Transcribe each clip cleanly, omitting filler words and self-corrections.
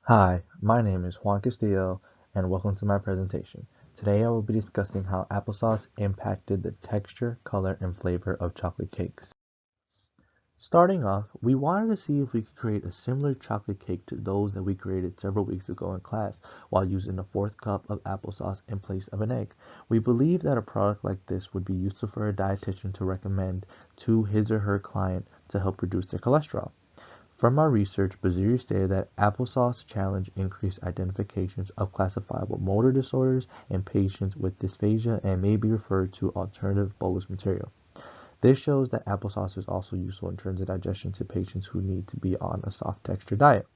Hi, my name is Juan Castillo, and welcome to my presentation. Today I will be discussing how applesauce impacted the texture, color, and flavor of chocolate cakes. Starting off, we wanted to see if we could create a similar chocolate cake to those that we created several weeks ago in class while using a fourth cup of applesauce in place of an egg. We believe that a product like this would be useful for a dietitian to recommend to his or her client to help reduce their cholesterol. From our research, Baziri stated that applesauce challenge increased identifications of classifiable motor disorders in patients with dysphagia and may be referred to alternative bolus material. This shows that applesauce is also useful in terms of digestion to patients who need to be on a soft texture diet.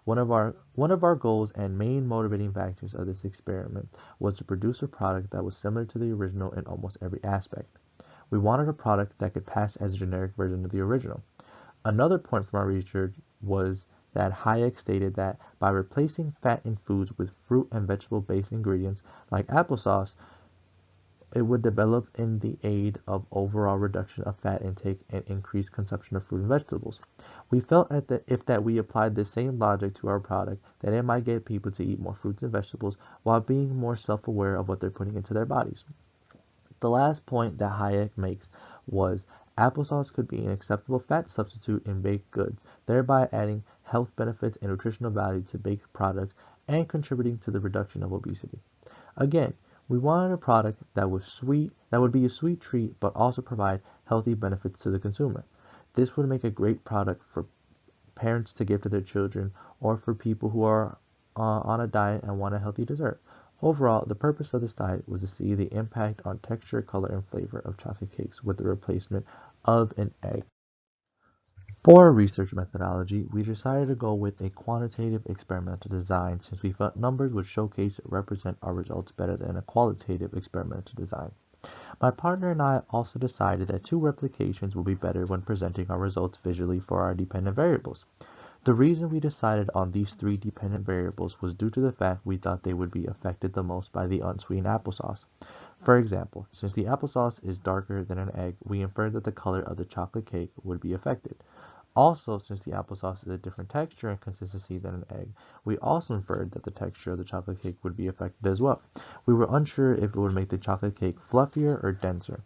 One of our goals and main motivating factors of this experiment was to produce a product that was similar to the original in almost every aspect. We wanted a product that could pass as a generic version of the original. Another point from our research was that Hayek stated that by replacing fat in foods with fruit and vegetable-based ingredients like applesauce, it would develop in the aid of overall reduction of fat intake and increased consumption of fruit and vegetables. We felt that if we applied the same logic to our product, that it might get people to eat more fruits and vegetables while being more self-aware of what they're putting into their bodies. The last point that Hayek makes was applesauce could be an acceptable fat substitute in baked goods, thereby adding health benefits and nutritional value to baked products and contributing to the reduction of obesity. Again, we wanted a product that was sweet, that would be a sweet treat, but also provide healthy benefits to the consumer. This would make a great product for parents to give to their children or for people who are on a diet and want a healthy dessert. Overall, the purpose of this diet was to see the impact on texture, color, and flavor of chocolate cakes with the replacement of an egg. For our research methodology, we decided to go with a quantitative experimental design since we felt numbers would showcase and represent our results better than a qualitative experimental design. My partner and I also decided that two replications would be better when presenting our results visually for our dependent variables. The reason we decided on these three dependent variables was due to the fact we thought they would be affected the most by the unsweetened applesauce. For example, since the applesauce is darker than an egg, we inferred that the color of the chocolate cake would be affected. Also, since the applesauce is a different texture and consistency than an egg, we also inferred that the texture of the chocolate cake would be affected as well. We were unsure if it would make the chocolate cake fluffier or denser.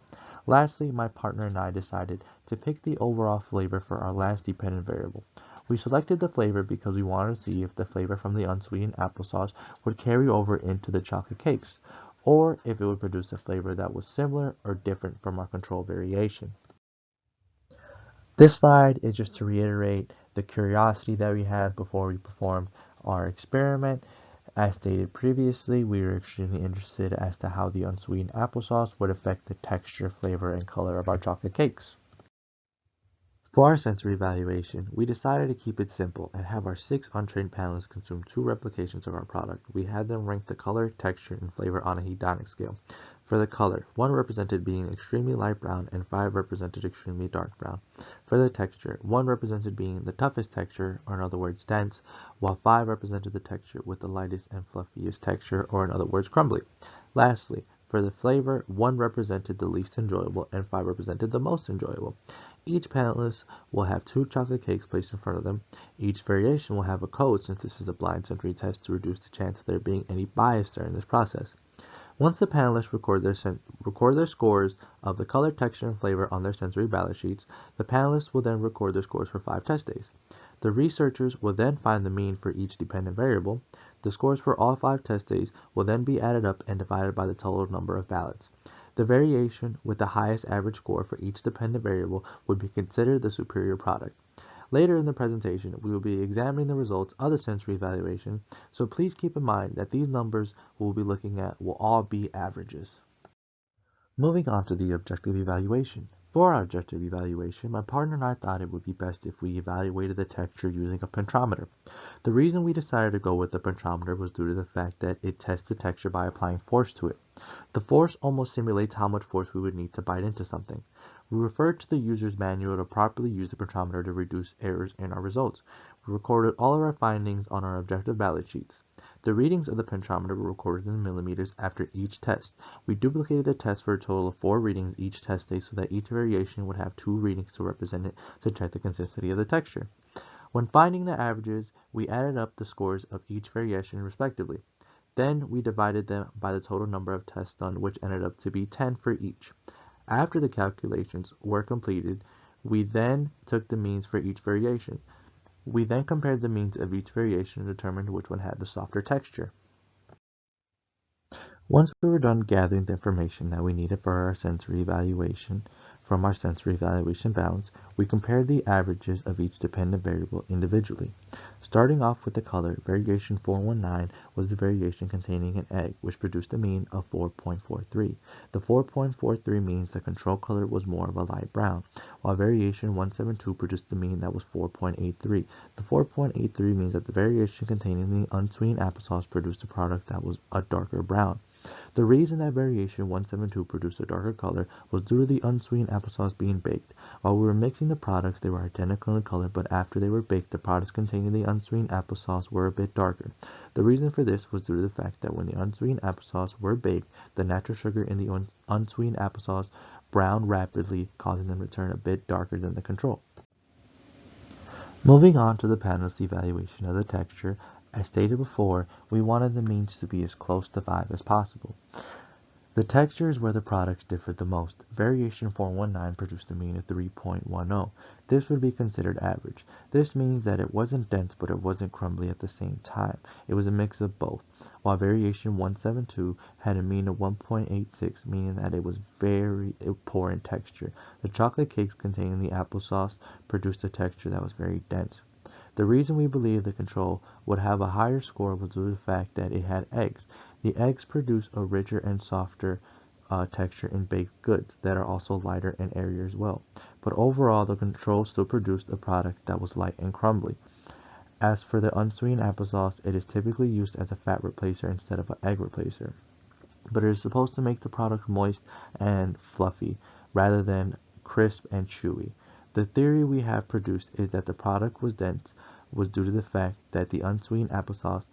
Lastly, my partner and I decided to pick the overall flavor for our last dependent variable. We selected the flavor because we wanted to see if the flavor from the unsweetened applesauce would carry over into the chocolate cakes, or if it would produce a flavor that was similar or different from our control variation. This slide is just to reiterate the curiosity that we had before we performed our experiment. As stated previously, we were extremely interested as to how the unsweetened applesauce would affect the texture, flavor, and color of our chocolate cakes. For our sensory evaluation, we decided to keep it simple and have our 6 untrained panelists consume 2 replications of our product. We had them rank the color, texture, and flavor on a hedonic scale. For the color, 1 represented being extremely light brown and 5 represented extremely dark brown. For the texture, 1 represented being the toughest texture, or in other words dense, while 5 represented the texture with the lightest and fluffiest texture, or in other words crumbly. Lastly, for the flavor, 1 represented the least enjoyable and 5 represented the most enjoyable. Each panelist will have 2 chocolate cakes placed in front of them. Each variation will have a code since this is a blind sensory test to reduce the chance of there being any bias during this process. Once the panelists record their scores of the color, texture, and flavor on their sensory ballot sheets, the panelists will then record their scores for 5 test days. The researchers will then find the mean for each dependent variable. The scores for all 5 test days will then be added up and divided by the total number of ballots. The variation with the highest average score for each dependent variable would be considered the superior product. Later in the presentation, we will be examining the results of the sensory evaluation, so please keep in mind that these numbers we'll be looking at will all be averages. Moving on to the objective evaluation. For our objective evaluation, my partner and I thought it would be best if we evaluated the texture using a pentrometer. The reason we decided to go with the pentrometer was due to the fact that it tests the texture by applying force to it. The force almost simulates how much force we would need to bite into something. We referred to the user's manual to properly use the pentrometer to reduce errors in our results. We recorded all of our findings on our objective ballot sheets. The readings of the pentrometer were recorded in millimeters after each test. We duplicated the test for a total of 4 readings each test day so that each variation would have 2 readings to represent it to check the consistency of the texture. When finding the averages, We added up the scores of each variation respectively. Then we divided them by the total number of tests done, which ended up to be 10 for each. After the calculations were completed, we then took the means for each variation. We then compared the means of each variation and determined which one had the softer texture. Once we were done gathering the information that we needed for our sensory evaluation from our sensory evaluation balance, we compared the averages of each dependent variable individually. Starting off with the color, variation 419 was the variation containing an egg, which produced a mean of 4.43. The 4.43 means the control color was more of a light brown, while variation 172 produced a mean that was 4.83. The 4.83 means that the variation containing the unsweetened applesauce produced a product that was a darker brown. The reason that variation 172 produced a darker color was due to the unsweetened applesauce being baked. While we were mixing the products, they were identical in color, but after they were baked, the products containing the unsweetened applesauce were a bit darker. The reason for this was due to the fact that when the unsweetened applesauce were baked, the natural sugar in the unsweetened applesauce browned rapidly, causing them to turn a bit darker than the control. Moving on to the panelist evaluation of the texture, as stated before, we wanted the means to be as close to 5 as possible. The texture is where the products differed the most. Variation 419 produced a mean of 3.10. This would be considered average. This means that it wasn't dense, but it wasn't crumbly at the same time. It was a mix of both. While variation 172 had a mean of 1.86, meaning that it was very poor in texture. The chocolate cakes containing the applesauce produced a texture that was very dense. The reason we believe the control would have a higher score was due to the fact that it had eggs. The eggs produce a richer and softer texture in baked goods that are also lighter and airier as well. But overall, the control still produced a product that was light and crumbly. As for the unsweetened applesauce, it is typically used as a fat replacer instead of an egg replacer. But it is supposed to make the product moist and fluffy rather than crisp and chewy. The theory we have produced is that the product was dense was due to the fact that the unsweetened applesauce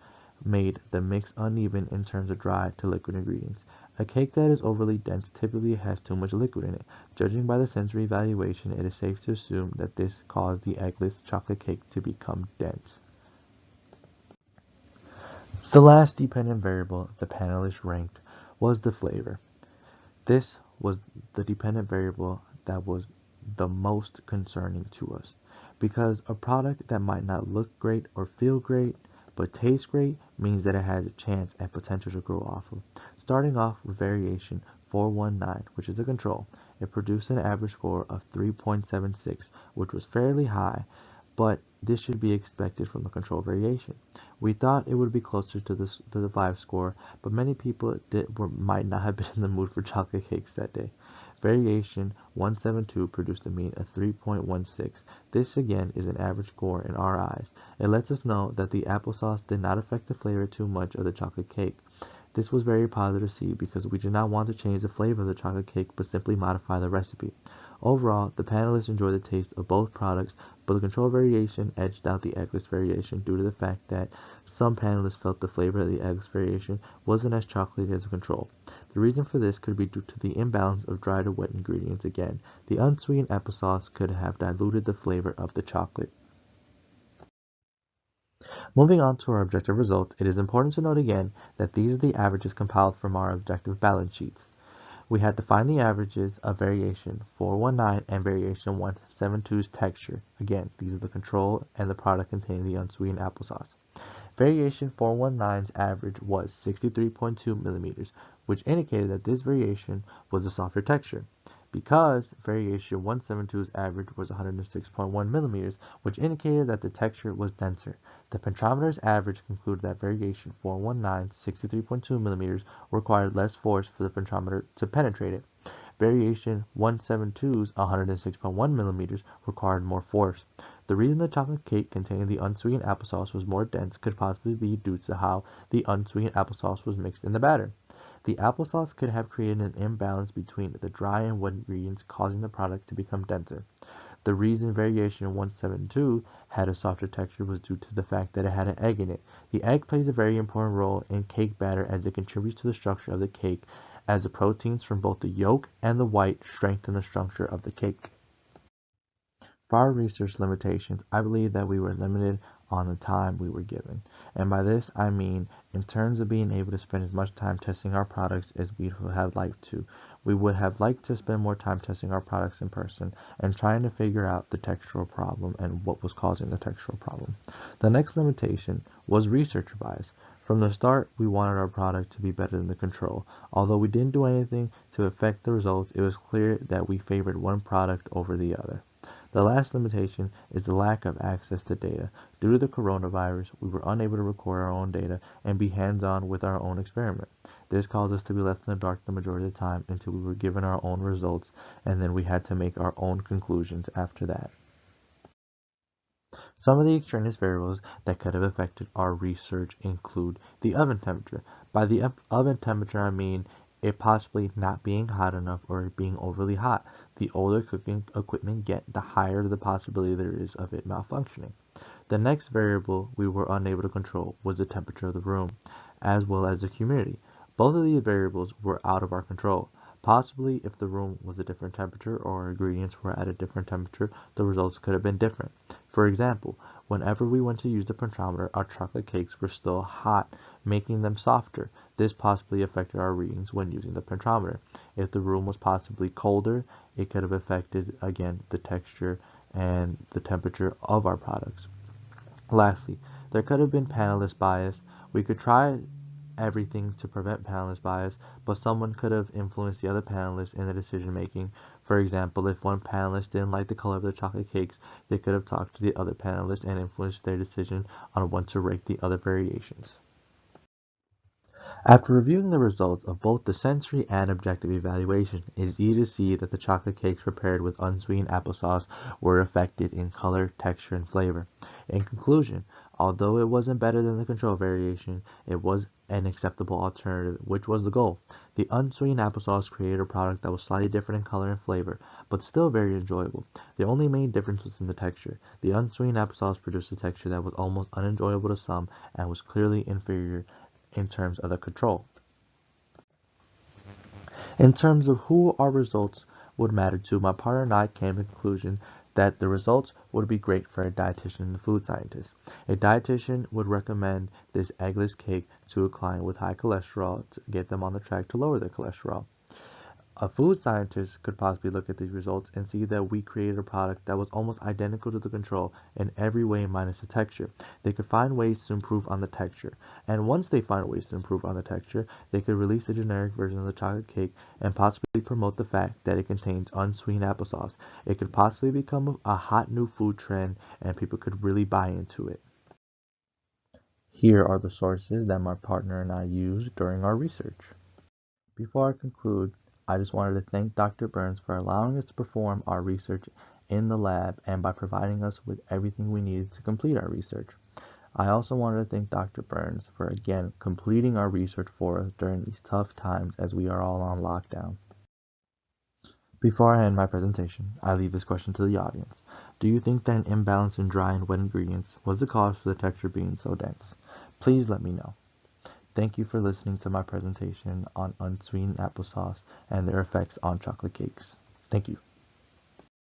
made the mix uneven in terms of dry to liquid ingredients. A cake that is overly dense typically has too much liquid in it. Judging by the sensory evaluation, it is safe to assume that this caused the eggless chocolate cake to become dense. The last dependent variable the panelists ranked was the flavor. This was the dependent variable that was the most concerning to us, because a product that might not look great or feel great but tastes great means that it has a chance and potential to grow off of. Starting off with variation 419, which is the control, it produced an average score of 3.76, which was fairly high, but this should be expected from the control variation. We thought it would be closer to the 5 score, but many people might not have been in the mood for chocolate cakes that day. Variation 172 produced a mean of 3.16. This again is an average score in our eyes. It lets us know that the applesauce did not affect the flavor too much of the chocolate cake. This was very positive to see because we did not want to change the flavor of the chocolate cake but simply modify the recipe. Overall, the panelists enjoyed the taste of both products, but the control variation edged out the eggless variation due to the fact that some panelists felt the flavor of the eggless variation wasn't as chocolatey as the control. The reason for this could be due to the imbalance of dry to wet ingredients again. The unsweetened applesauce could have diluted the flavor of the chocolate. Moving on to our objective results, it is important to note again that these are the averages compiled from our objective balance sheets. We had to find the averages of variation 419 and variation 172's texture. Again, these are the control and the product containing the unsweetened applesauce. Variation 419's average was 63.2 millimeters, which indicated that this variation was a softer texture. Because variation 172's average was 106.1 millimeters, which indicated that the texture was denser. The pentrometer's average concluded that variation 419's 63.2 millimeters required less force for the pentrometer to penetrate it. Variation 172's 106.1 millimeters required more force. The reason the chocolate cake containing the unsweetened applesauce was more dense could possibly be due to how the unsweetened applesauce was mixed in the batter. The applesauce could have created an imbalance between the dry and wet ingredients, causing the product to become denser. The reason variation 172 had a softer texture was due to the fact that it had an egg in it. The egg plays a very important role in cake batter as it contributes to the structure of the cake, as the proteins from both the yolk and the white strengthen the structure of the cake. For our research limitations, I believe that we were limited on the time we were given. And by this, I mean in terms of being able to spend as much time testing our products as we would have liked to. We would have liked to spend more time testing our products in person and trying to figure out the textural problem and what was causing the textural problem. The next limitation was researcher bias. From the start, we wanted our product to be better than the control. Although we didn't do anything to affect the results, it was clear that we favored one product over the other. The last limitation is the lack of access to data. Due to the coronavirus, we were unable to record our own data and be hands-on with our own experiment. This caused us to be left in the dark the majority of the time until we were given our own results, and then we had to make our own conclusions after that. Some of the extraneous variables that could have affected our research include the oven temperature. By the oven temperature, I mean it possibly not being hot enough or it being overly hot. The older cooking equipment get, the higher the possibility there is of it malfunctioning. The next variable we were unable to control was the temperature of the room, as well as the humidity. Both of these variables were out of our control. Possibly, if the room was a different temperature or our ingredients were at a different temperature, the results could have been different. For example, whenever we went to use the pentometer, our chocolate cakes were still hot, making them softer. This possibly affected our readings when using the pentometer. If the room was possibly colder, it could have affected, again, the texture and the temperature of our products. Lastly, there could have been panelist bias. We could try everything to prevent panelist bias, but someone could have influenced the other panelists in the decision making. For example, if one panelist didn't like the color of the chocolate cakes, they could have talked to the other panelists and influenced their decision on when to rate the other variations. After reviewing the results of both the sensory and objective evaluation, it is easy to see that the chocolate cakes prepared with unsweetened applesauce were affected in color, texture, and flavor. In conclusion, although it wasn't better than the control variation, it was an acceptable alternative, which was the goal. The unsweetened applesauce created a product that was slightly different in color and flavor, but still very enjoyable. The only main difference was in the texture. The unsweetened applesauce produced a texture that was almost unenjoyable to some and was clearly inferior in terms of the control. In terms of who our results would matter to, my partner and I came to the conclusion that the results would be great for a dietitian and a food scientist. A dietitian would recommend this eggless cake to a client with high cholesterol to get them on the track to lower their cholesterol. A food scientist could possibly look at these results and see that we created a product that was almost identical to the control in every way minus the texture. They could find ways to improve on the texture. And once they find ways to improve on the texture, they could release a generic version of the chocolate cake and possibly promote the fact that it contains unsweetened applesauce. It could possibly become a hot new food trend and people could really buy into it. Here are the sources that my partner and I used during our research. Before I conclude, I just wanted to thank Dr. Burns for allowing us to perform our research in the lab and by providing us with everything we needed to complete our research. I also wanted to thank Dr. Burns for again completing our research for us during these tough times as we are all on lockdown. Before I end my presentation, I leave this question to the audience. Do you think that an imbalance in dry and wet ingredients was the cause for the texture being so dense? Please let me know. Thank you for listening to my presentation on unsweetened applesauce and their effects on chocolate cakes. Thank you.